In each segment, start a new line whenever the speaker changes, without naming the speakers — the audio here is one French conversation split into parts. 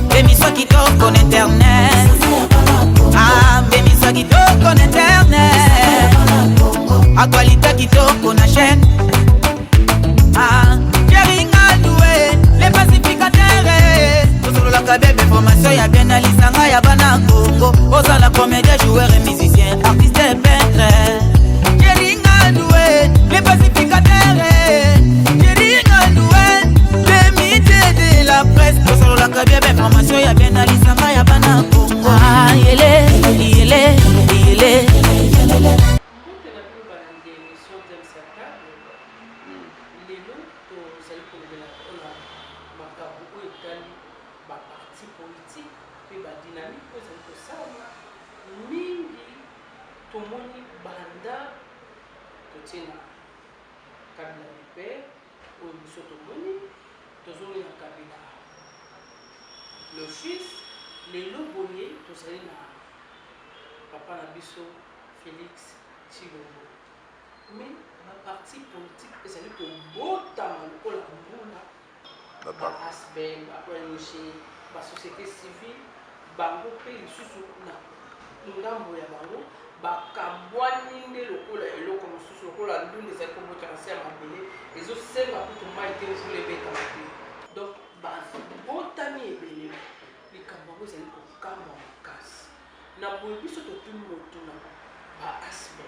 Bémis-toi qui toque en internet. Ah, bémis-toi qui toque en internet. Actualité qui toque en chaîne. Ah, Jeringa doué, les pacificateurs. Toujours la cabelle d'information, y'a bien Alisanga, y'a Bana Coco. Osa la comédien, joueur et musicien, artiste et peintre. Jeringa doué, les pacificateurs. Jeringa doué, les médias de la presse. Toujours la cabelle d'information, y'a bien Alisanga, y'a Bana Coco. Ah, yélé, yélé, yélé.
Tomoni banda kotina kabila lipe oyo biso tomoni tozoli na kabila le fils lelo boye tozali na papa na biso Félix Tshilombo mais baparti politique ezali kobotama lokola mbula baasbel baong basociété civile bango mpe lisusu na ngambo ya bango bakabwani nde lokola eloko mosusu lokola ndungu ezali kobotaka se ya mabele ezosenga kutu mai te mvula ebetama te donc babotami ebele likambo yango ezali kokamba makasi na boye biso totuni motuna baasbe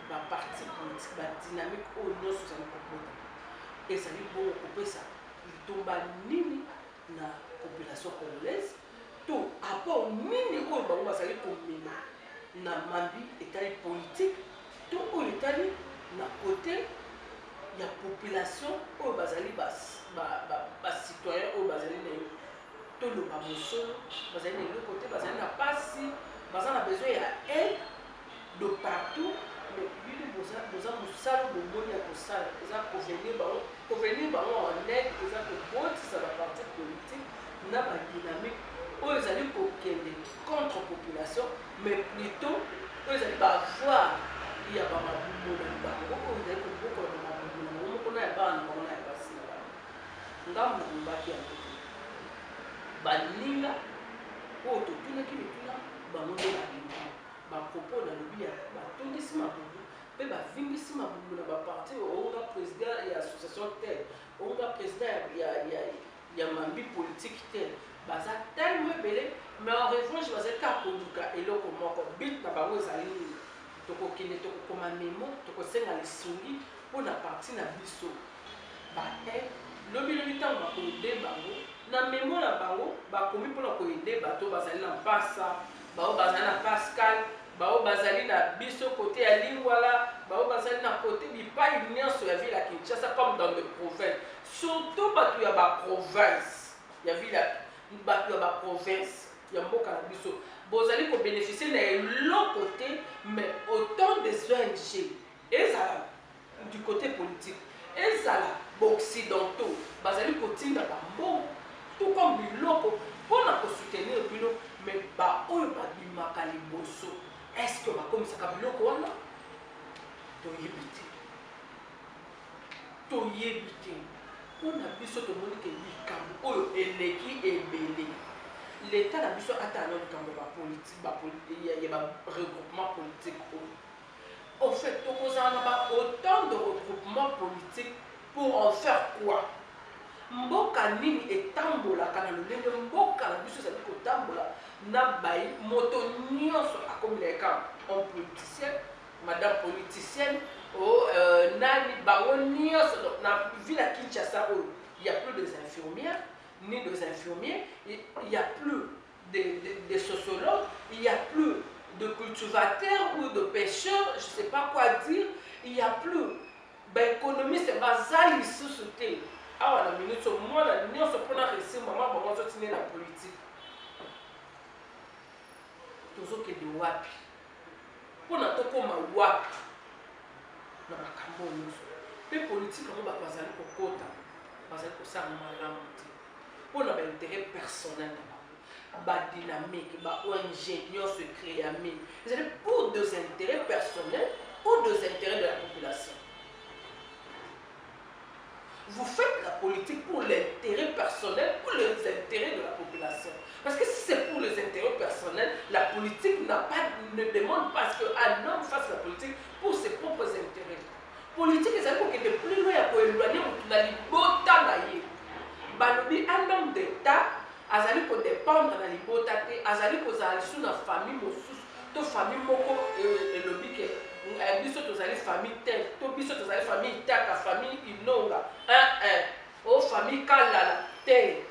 baparti politique badynamique oyo nyonso ezali kobotama ezali bongo kopesa litomba nini na population congolaise to apport nini oyo bango bazali komema na mambi etali politique to oyo etali na côté ya population oyo bazali citoyen oyo bazali na yo toloba mosolo bazali na eloko te bazali na pasi baza na besoin ya aide de partout mais bino boza mosala bomoni ya kosala eza kovenir bango en aide eza kobotisa baparti politique na badynamique oyo ezali kokende contre population mais plutôt oyo ezali bavoir ya bamabumola bango oyo ezali kobokola bamabumola bango moko na ya bana na bango na ya basi na bango ngambo na mobaki ya kote baninga oyo totunaki mituna bango nde balingi bapropo na lobi ya batondisi mabubu mpe bavingisi mabubu na baparti ounga président ya association te ounga président ya mambi politique te baza tellement ebele mais en revanche bazali kaka koluka eloko moko bit na bango ezali nini tokokende tokokoma memo tokosenga lisungi mpona parti na biso bae lobilobi ntango bakoyede bango na memo na bango bakomi mpona koyede bato bazali na mpasa bao bazali na pascal bao bazali na biso kote ya lingwala bao bazali na kote bipai nyonso ya ville ya Kinshasa comme dans les provinces surtout bato ya baprovince ya ville bato ya baprovince ya mboka na biso bozali kobénéficier na eloko te mais autant des ONG ezala du côté politique ezala occidentaux bazali kotinda bambongo tout comme biloko mpona kosoutenir bino mais baoyo babimaka liboso est-ce que bakomisaka biloko wana toyebi te mpona biso tomoni ke likambo oyo eleki ebele l'état na biso atala likambo ya baregroupement politique oyo en fait tokozala na autant de regroupement politique pour en faire quoi mboka nini etambolaka na lolenge mboka na biso ezali kotambola na bai moto nyonso akomila eka homme politicien madame politicienne nani bango nyonso na ville ya Kinshasa oyo il y a plus des infirmières ni des infirmiers il y a plus de sociologues il y a plus de cultivateurs ou de pêcheurs je sais pas quoi dire il y a plus économiste bazali lisusu te awa na minute mwana nyonso mpona réussir mama bango azotine na politique tozokende wapi mpona tokóma wapi na makambo nyonso mpe politike yango bato bazali kokota bazali kosala malamu te mpona baintérêt personnel na bango badynamique ba-ONG nyonso ekréami ezali pour des intérêts personnels ou des intérêts de la population. Vous faites la politique pour l'intérêt personnel ou les intérêts de la population. ne demande pas qu'un homme fasse la politique pour ses propres intérêts. Politique, c'est pour qu'il est plus loin pour éloigner la libota naïe. Balobi, un homme d'État, azali pour dépendre de la libota, azali pour aller sous la famille, toute famille moko et le bique. Biso tozali famille tel, to biso tozali famille taka, famille inonga, o famille kalala tel.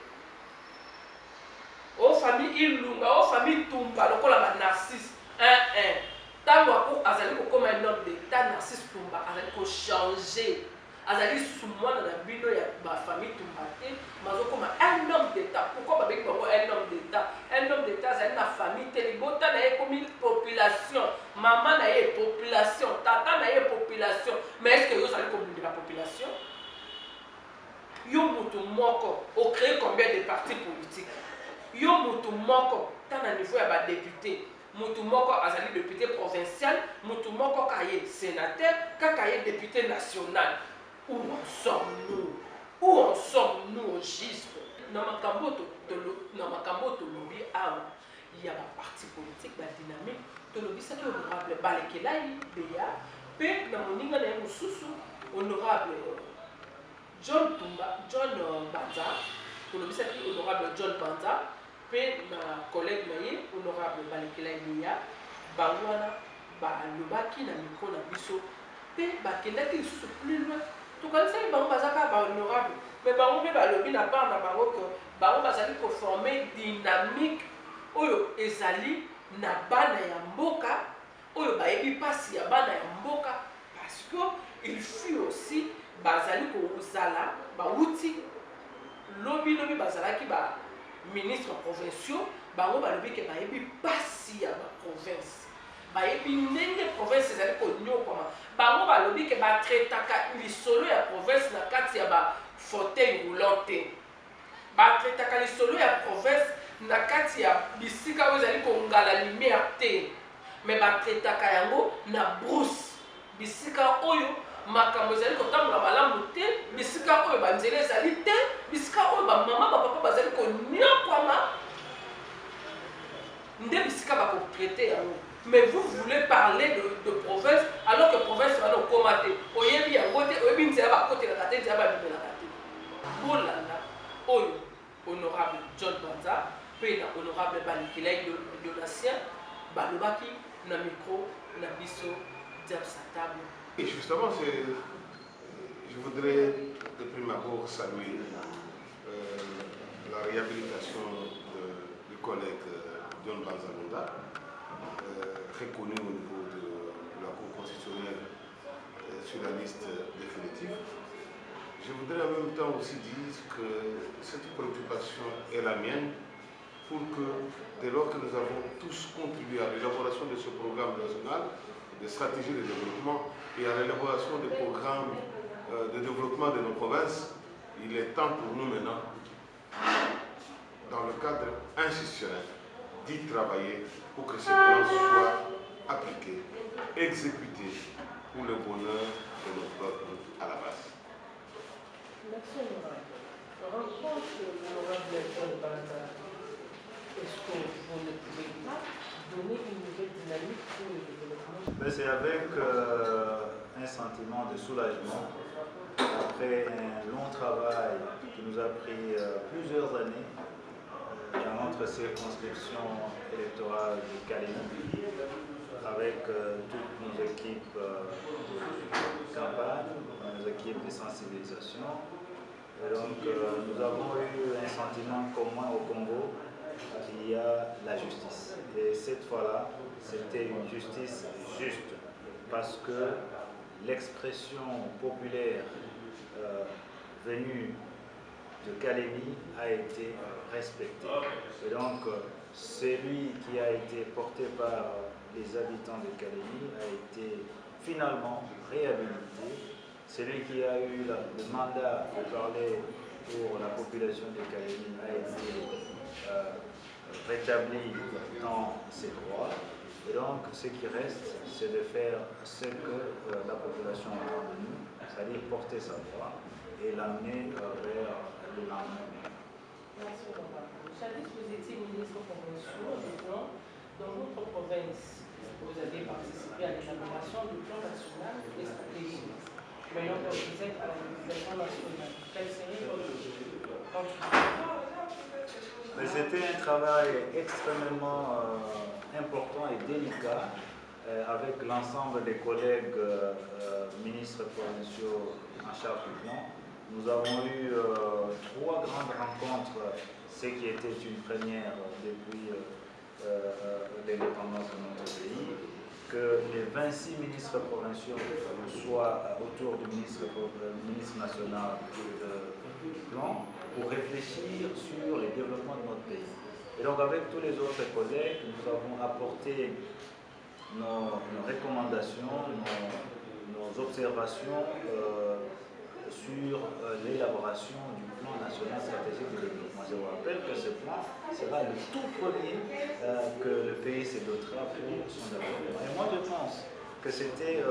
O famille ilunga, o famille tumba, lokola ba narcisse, tango ako azali kokoma un homme d'État narcisse tumba, azali ko changer, azali soumwana na bino ya ba famille tumba te, mazo koma un homme d'État. Pourquoi ba beki bango un homme d'État? Un homme d'État azali na famille te, libota na ye komi population, maman na ye population, tata na ye population. Mais est-ce que yo azali komi la population? Yo mutu moko, o créé combien de partis politiques? Yo mutu moko, tant à niveau ya ba député, mutu moko azali député provincial, mutu moko kaye sénateur, kaye député national. Où en sommes-nous? Où en sommes-nous au juste? Dans ma camboto lobby, il y a un parti politique, une dynamique, le lobby c'est honorable Balekelai, Béa, puis dans mon inga na mususu, honorable John Banza, le lobby c'est honorable John Banza, puis ma collègue naye, honorable Balekelai Béa, Bangwana, Balobaki na micro na biso, puis bakendaki lisusu plus loin. Tout comme ça, ils sont honorables. Mais le lobby n'a pas que former dynamique. Oyo ezali na bana ya mboka. Oyo baebi pasi ya bana ya mboka. Parce que il fut aussi bazali ko uzala bauti lobby bazalaki ba ministre provinciaux. Bango balobi ke baebi pasi ya ba province. Baebi ndenge province ezali ko nyokoma. Bango balobi ke ba traitaka lisolo ya province na kati ya ba fauteuil roulant te. Ba traitaka lisolo ya province na kati ya bisika ezali ko ngala lumière te. Mais ba traitaka yango na brousse. Bisika oyo makambo ezali ko tambola malamu te, bisika oyo ba nzela ezali te, bisika oyo ba mama ba papa bazali ko nyokwama. Nde bisika ba ko traiter yango. Mais vous voulez parler de province alors que province va nous commander. Oyebi yangote, oyebi nzela ba kote la kate, nzela ba bimela kate. Bolanda, oyo, honorable John Banza, puis honorable Balekelai Donatien, balobaki na micro, na biso, diable sa table.
Et justement, je voudrais de prime abord saluer la réhabilitation du collègue John Banza, reconnu au niveau de la Cour constitutionnelle sur la liste définitive. Je voudrais en même temps aussi dire que cette préoccupation est la mienne pour que, dès lors que nous avons tous contribué à l'élaboration de ce programme national, de stratégie de développement et à l'élaboration des programmes de développement de nos provinces, il est temps pour nous maintenant, dans le cadre institutionnel, d'y travailler pour que ces plans soient appliqués, exécutés pour le bonheur de nos peuples à la base.
Merci, honorable. Rencontre l'honorable John Banza. Est-ce que vous ne pouvez pas donner une nouvelle dynamique pour le développement?
C'est avec un sentiment de soulagement après un long travail qui nous a pris plusieurs années dans notre circonscription électorale de Calédonie, avec toutes nos équipes de campagne, nos équipes de sensibilisation. Et donc nous avons eu un sentiment commun au Congo, il y a la justice. Et cette fois-là, c'était une justice juste, parce que l'expression populaire venue de Calémie a été respecté. Et donc, celui qui a été porté par les habitants de Calémie a été finalement réhabilité. Celui qui a eu le mandat de parler pour la population de Calémie a été rétabli dans ses droits. Et donc, ce qui reste, c'est de faire ce que la population attend de nous, c'est-à-dire porter sa voix et l'amener vers le lendemain.
Merci, honorable. Jadis, vous étiez ministre provincial, dans votre province. vous avez participé à l'élaboration du plan national et stratégique. Maintenant que vous êtes à la l'éducation nationale, quelle serait votre contribution?
C'était un travail extrêmement important et délicat avec l'ensemble des collègues ministres provinciaux en charge du plan. Nous avons eu 3 grandes rencontres, ce qui était une première depuis l'indépendance de notre pays, que les 26 ministres provinciaux soient autour du ministre national du plan pour réfléchir sur les développements de notre pays. Et donc avec tous les autres collègues, nous avons apporté nos recommandations, nos observations sur l'élaboration du plan national stratégique de développement. Je vous rappelle que ce plan sera le tout premier que le pays se dotera pour son développement. Et moi je pense que c'était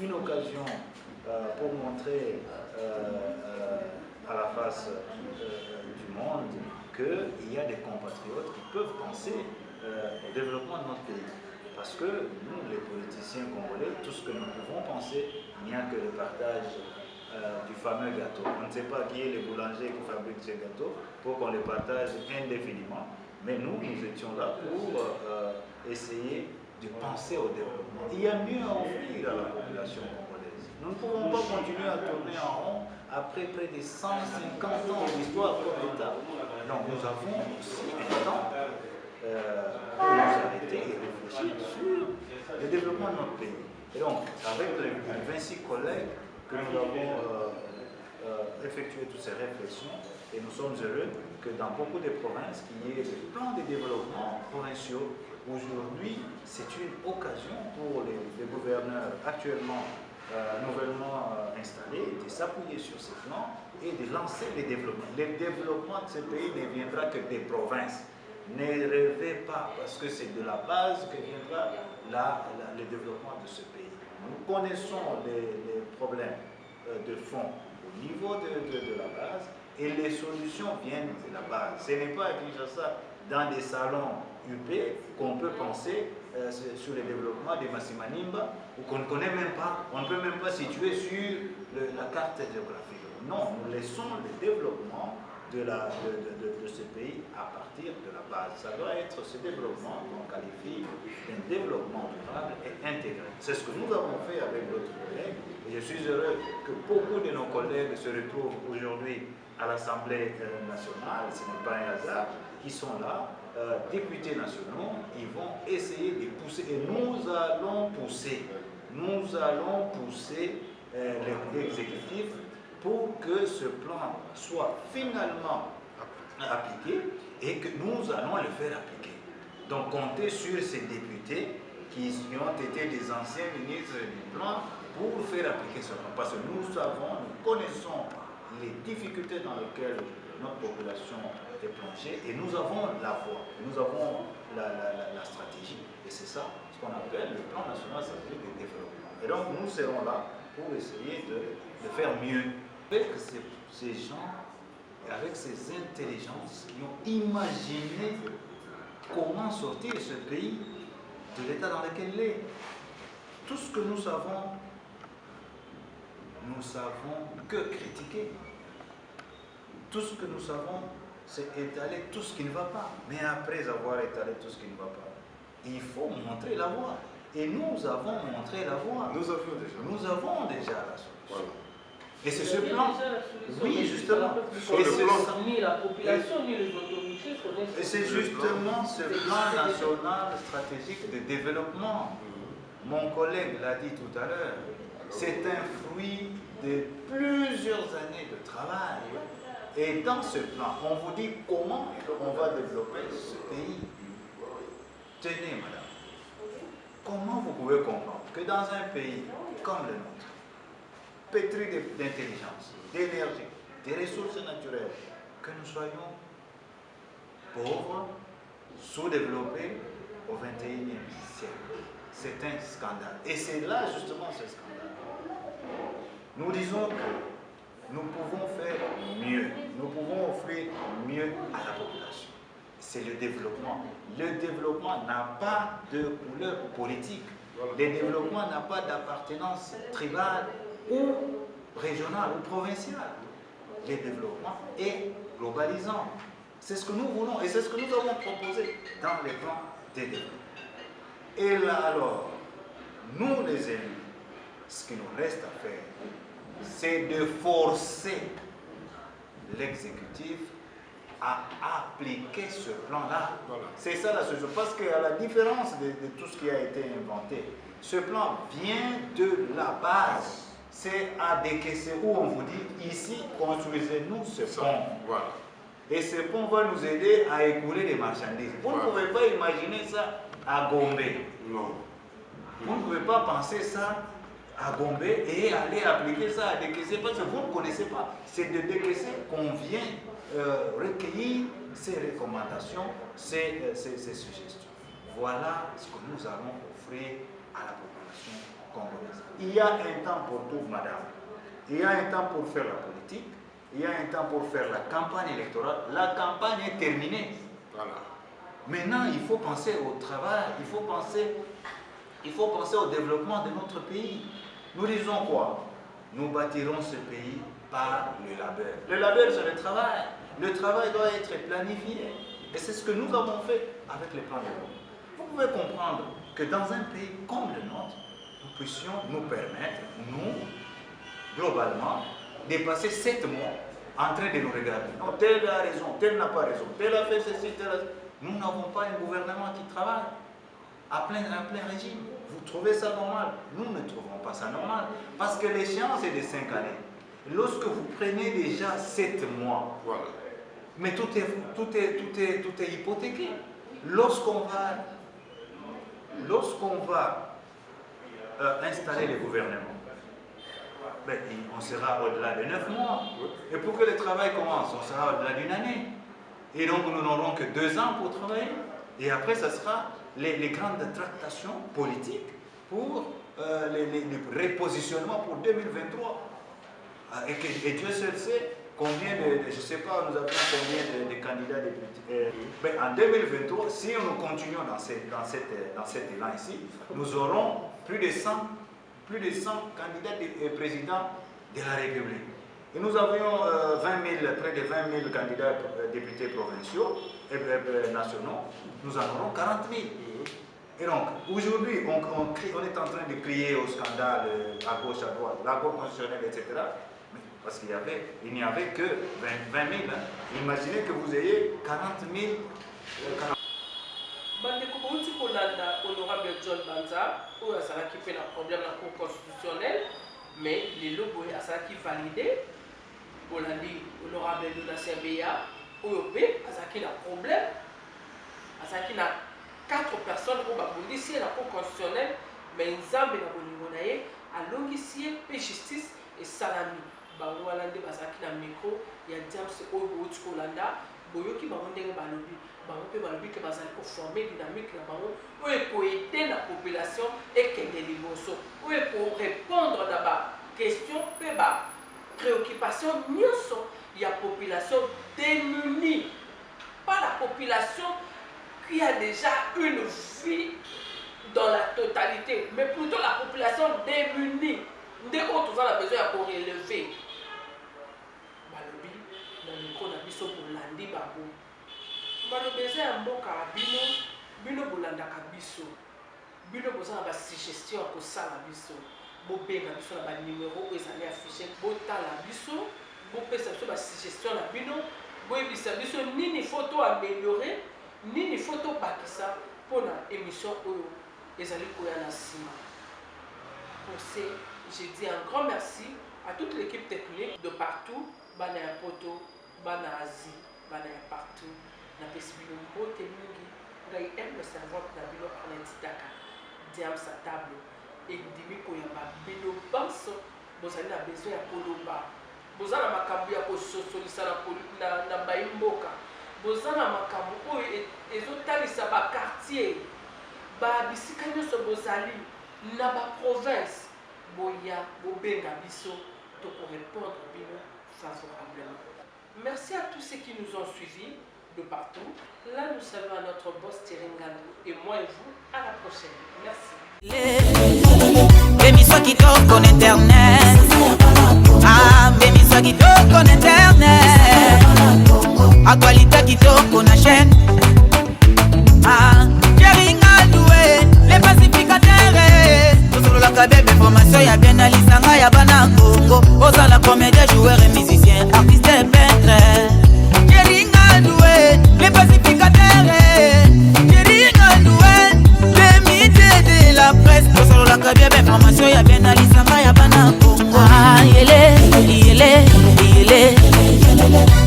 une occasion pour montrer à la face du monde qu'il y a des compatriotes qui peuvent penser au développement de notre pays. Parce que nous, les politiciens congolais, tout ce que nous pouvons penser, il n'y a que le partage du fameux gâteau. On ne sait pas qui est le boulanger qui fabrique ce gâteau pour qu'on le partage indéfiniment. Mais nous, nous étions là pour essayer de penser au développement. Il y a mieux à offrir à la population congolaise. Nous ne pouvons pas continuer à tourner en rond après près de 150 ans d'histoire comme l'État. Donc nous avons aussi un temps pour nous arrêter et réfléchir sur le développement de notre pays. Et donc, avec les 26 collègues que nous avons effectué toutes ces réflexions, et nous sommes heureux que dans beaucoup de provinces, il y ait des plans de développement provinciaux. Aujourd'hui, c'est une occasion pour les gouverneurs actuellement nouvellement installés de s'appuyer sur ces plans et de lancer les développements. Le développement de ce pays ne viendra que des provinces. Ne rêvez pas, parce que c'est de la base que viendra le développement de ce pays. Nous connaissons les problèmes de fond au niveau de la base et les solutions viennent de la base. Ce n'est pas à Kinshasa, dans des salons UP, qu'on peut penser sur le développement des Massimanimba ou qu'on ne connaît même pas, on ne peut même pas situer sur la carte géographique. Non, nous laissons le développement de ce pays à partir de la base. Ça doit être ce développement qu'on qualifie d'un développement durable et intégré. C'est ce que nous avons fait avec d'autres collègues et je suis heureux que beaucoup de nos collègues se retrouvent aujourd'hui à l'Assemblée nationale, ce n'est pas un hasard, qui sont là, députés nationaux, ils vont essayer de pousser et nous allons pousser l'exécutif pour que ce plan soit finalement appliqué et que nous allons le faire appliquer. Donc comptez sur ces députés qui ont été des anciens ministres du plan pour faire appliquer ce plan. Parce que nous connaissons les difficultés dans lesquelles notre population est plongée et nous avons la voie, nous avons la stratégie. Et c'est ça ce qu'on appelle le plan national stratégique de développement. Et donc nous serons là pour essayer de faire mieux. Avec ces gens, avec ces intelligences qui ont imaginé comment sortir ce pays de l'état dans lequel il est. Tout ce que nous savons que critiquer. Tout ce que nous savons, c'est étaler tout ce qui ne va pas. Mais après avoir étalé tout ce qui ne va pas, il faut montrer la voie. Et nous avons montré la voie. Nous avons déjà la solution. Voilà. Et c'est ce plan. Oui, justement.
Ni la population, ni les autorités connaissent.
Et c'est justement ce plan national stratégique de développement. Mon collègue l'a dit tout à l'heure. C'est un fruit de plusieurs années de travail. Et dans ce plan, on vous dit comment on va développer ce pays. Tenez, madame. Comment vous pouvez comprendre que dans un pays comme le nôtre, pétri d'intelligence, d'énergie, des ressources naturelles, que nous soyons pauvres, sous-développés au XXIe siècle. C'est un scandale. Et c'est là justement ce scandale. Nous disons que nous pouvons faire mieux. Nous pouvons offrir mieux à la population. c'est le développement. Le développement n'a pas de couleur politique. Le développement n'a pas d'appartenance tribale ou régionale ou provinciale. Le développement est globalisant. C'est ce que nous voulons et c'est ce que nous avons proposé dans les plans de développement. Et là alors, nous les élus, ce qu'il nous reste à faire, c'est de forcer l'exécutif à appliquer ce plan-là. Voilà. C'est ça la solution. Parce qu'à la différence de tout ce qui a été inventé, ce plan vient de la base. C'est à décaisser où on vous dit, ici, construisez-nous ce pont. Voilà. Et ce pont va nous aider à écouler les marchandises. Vous ne pouvez pas imaginer ça à Gombe. Non. Vous ne pouvez pas penser ça à Gombe et aller appliquer ça à décaisser parce que vous ne connaissez pas. C'est de décaisser qu'on vient recueillir ces recommandations, ces suggestions. Voilà ce que nous allons offrir à la population congolaise. Il y a un temps pour tout, madame. Il y a un temps pour faire la politique. Il y a un temps pour faire la campagne électorale. La campagne est terminée. Voilà. Maintenant, il faut penser au travail. Il faut penser au développement de notre pays. Nous disons quoi? Nous bâtirons ce pays par le labeur. Le labeur, c'est le travail. Le travail doit être planifié. Et c'est ce que nous avons fait avec les plans de développement. Vous pouvez comprendre que dans un pays comme le nôtre, nous puissions nous permettre, nous, globalement, de passer 7 mois en train de nous regarder. Non, tel a raison, tel n'a pas raison, tel a fait ceci, tel a... Nous n'avons pas un gouvernement qui travaille à plein régime. Vous trouvez ça normal? Nous ne trouvons pas ça normal. Parce que l'échéance est de 5 années. Lorsque vous prenez déjà 7 mois, voilà. Mais tout est hypothéqué. Lorsqu'on va installer le gouvernement, ben, on sera au-delà de 9 mois. Et pour que le travail commence, on sera au-delà d'une année. Et donc nous n'aurons que 2 ans pour travailler. Et après, ce sera les grandes tractations politiques pour le repositionnement pour 2023. Et Dieu seul sait combien je ne sais pas, nous avons combien de candidats députés. Mais en 2023, si nous continuons dans cet élan ici, nous aurons plus de 100 candidats et présidents de la République. Et nous avions près de 20 000 candidats députés provinciaux et nationaux. Nous en aurons 40 000. Et donc, aujourd'hui, on est en train de crier au scandale à gauche, à droite, la Cour constitutionnelle, etc. Parce qu'il n'y avait que 20 000. Imaginez que vous ayez 40 000.
Bandeko bouti kolanda honorable John Banza, où azalaki fait un problème dans la Cour constitutionnelle, mais les lobos azalaki validé. Bolandi honorable Luna Sebeya, OEP, azalaki un problème. Azalaki na 4 personnes au babundisi la Cour constitutionnelle, mais Nzambe na bolingo na ye alongisi pe justice et salami. Bango alande bazalaki na micro ya James oyo bouti kolanda, boyoki bango ndenge balobi. Bango pe balobi ke bazali ko former dynamique na bango oyo ko aider la population et kende liboso oyo ko répondre na ba question pe ba préoccupation nyonso ya population démunie, pas la population qui a déjà une vie dans la totalité, mais plutôt la population démunie. Dès qu'on a besoin de relever balobi na micro na biso bolandi bango. Balobeza ya mboka bino bolandaka biso. Bino bozala ba suggestion ko sala biso. Bobenga biso na ba numéro ezali affiché. Botala biso, bopesa biso ba suggestion na bino, boyebisa biso nini photo améliorer, nini photo bakisa pour la émission oyo ezali koya na sima. Pour ce, je dis un grand merci à toute l'équipe technique de partout, bana ya poto, bana Asie, bana ya partout. Na pesibilo mbote mingi ngai aime le savoir na bilo anatitaka diam sa table et dimi ko ya babilo banso bozali na besoin ya koloba bozala makambo ya ko sosolisa na baimboka bozala makambo oyo ezotalisa ba quartier ba bisika nyonso bozali na ba province boya bobenga biso to ko répondre bino favorablement. Merci à tous ceux qui nous ont suivis. de partout. Là, nous saluons à notre boss Thierry Ngalo. Et moi et vous, à la prochaine. Merci.
Émission qui toque en internet. Ah, émission qui toque en internet. Actualité qui toque en chaîne. Ah, Thierry Ngalo, les pacificateurs. Toujours la cabine information, y'a bien Alisanga, y'a Bana Congo. Aux la comédie, joueur et musicien, artiste et peintre.